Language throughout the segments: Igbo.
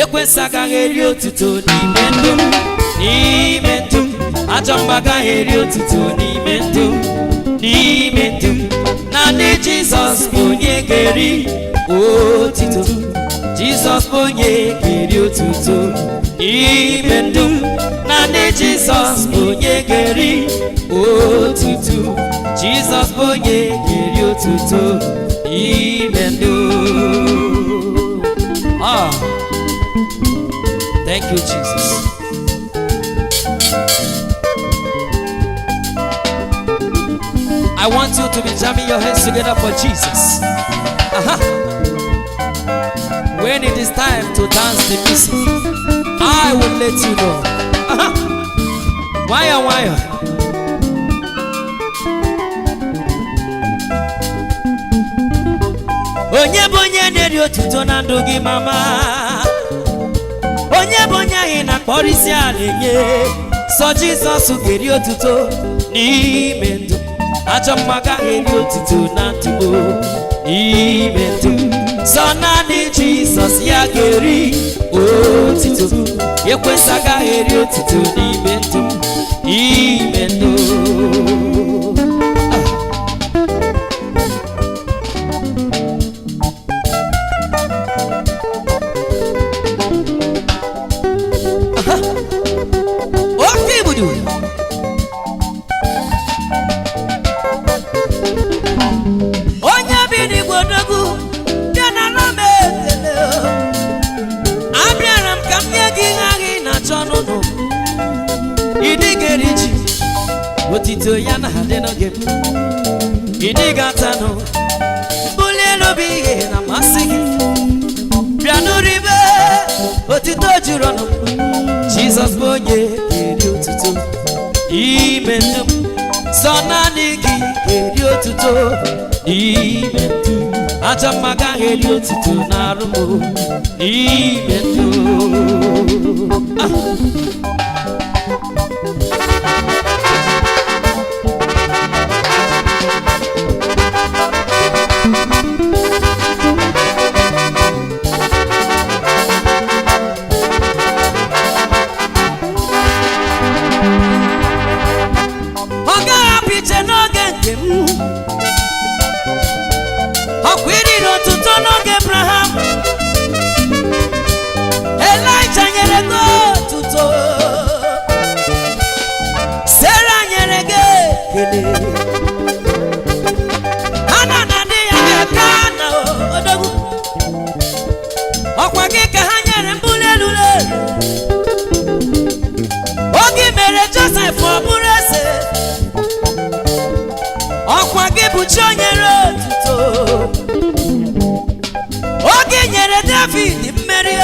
Ekwensa agaghị eri otuto n'ime ndụ m, n'ime ndụ m. Ajọ mma agaghị eri otuto n'ime ndụ m, n'ime ndụ m. Naanị Jizọs bụ onye ga-eri otuto. Jizọs bụ onye ga-eri otuto n'ime ndụ m. Naanị Jizọs bụ onye ga-eri otuto. Jizọs bụ onye ga-eri otuto n'ime ndụ. Thank you, Jesus. I want you to be jamming your hands together for Jesus. When it is time to dance the music, I will let you know. Why? Onye bụ onye na-eri otuto na ndụ gị mama? Onye bụ onye anyị na-akpọrọ isi ala enye? Sọ Jizọs ga-eri otuto n'ime ndụ. Ajọ mma agaghị eri otuto na ndụ m, n'ime ndụ. Sọ naanị Jizọs ya ga-eri otuto. Ekwensa agaghị eri otuto n'ime ndụ m, n'ime ndụ. Otito ya na hade n'oge m, ịdị ga-atanụ mbuli elu bụ ihe na mmasị gị. Bịa n'uribe otito juru ọnụ m. Jizọs bụ onye ga-eri otuto n'ime ndụ m. Sọ naanị gị ga-eri otuto n'ime ndụ. Ajọ mma agaghị eri otuto n'arụ m, n'ime ndụ. Oge nyere David mmeri,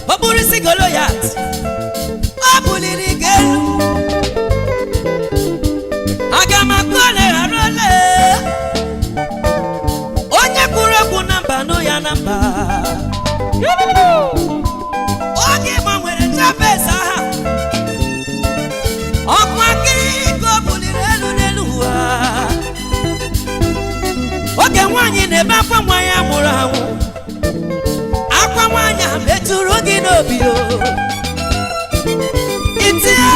ọ bụrụ isi Goliath, ọ buliri gị elu. Aga m akọleghara ole onye kwuru okwu na mba nụ ya na mba. Oge gbanwere Jabez aha, ọkwa gị ka o buliri elu n'elu ụwa. Oge nwaanyị na-ebe akwa nwa ya mụrụ anwụ, akwa nwaanyị a metụrụ gị n'obi. Itinye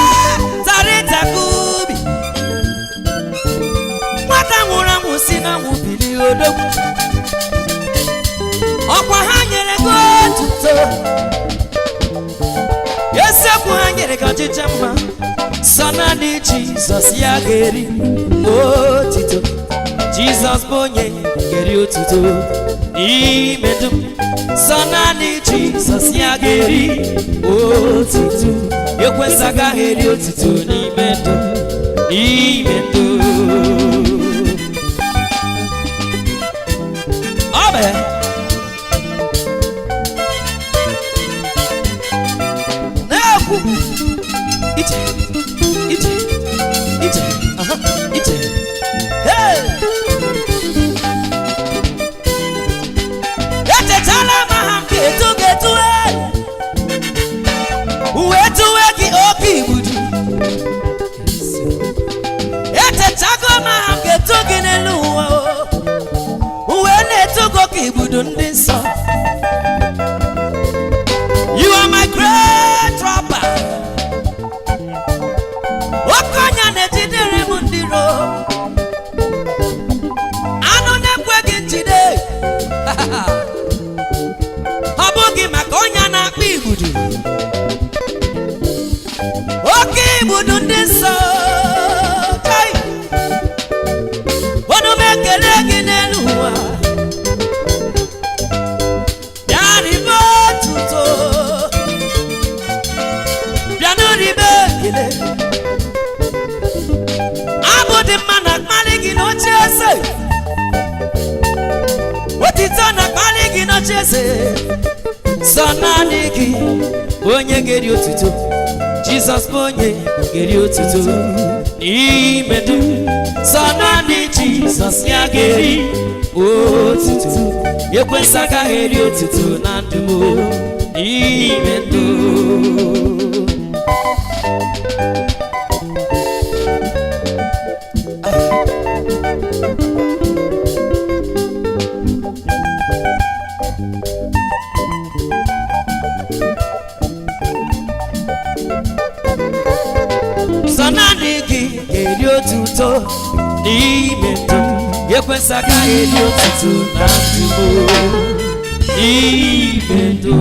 tarịta kubi, nwata nwụrụ anwụ si na anwụ bili odogwu. Ọkwa ha nyere gị otuto, eziokwu ha nyere gị ọchịchị mma. Sọ naanị Jizọs ya ga-eri otuto. Jizọs bụ onye ga-eri otuto n'ime ndụ m. Sọ naanị Jizọs ya ga-eri otuto. Ekwensa agaghị eri otuto n'ime ndụ m, n'ime ndụ. Ọ bụ ya. Na-ekwu ije ije ije ije. Echetala ma ha ga-etu uwe tuwe gị oke igbudu. Echetago ma ha ga-etu gị n'elu ụwa, uwe na-etu gị oke igbudu. bụghị maka ọnya na-akpa igbudu, oke igbudu ndị nsọ. Onu m ekele gị n'elu ụwa, bịa ribe otuto, bịa n'oribe ekele. Abụ dị mma na akpali gị n'oche eze, otito na akpali gị n'oche eze. Sọ naanị gị onye ga-eri otuto, Jizọs bụ onye ga-eri otuto n'ime ndụ. Sọ naanị Jizọs ya ga-eri otuto, ekwensu agaghị eri otuto na ndụ m n'ime ndụ. Sọ naanị gị ga-eri otuto n'ime ndụ, ekwensu agaghị eri otuto na ndụ m n'ime ndụ.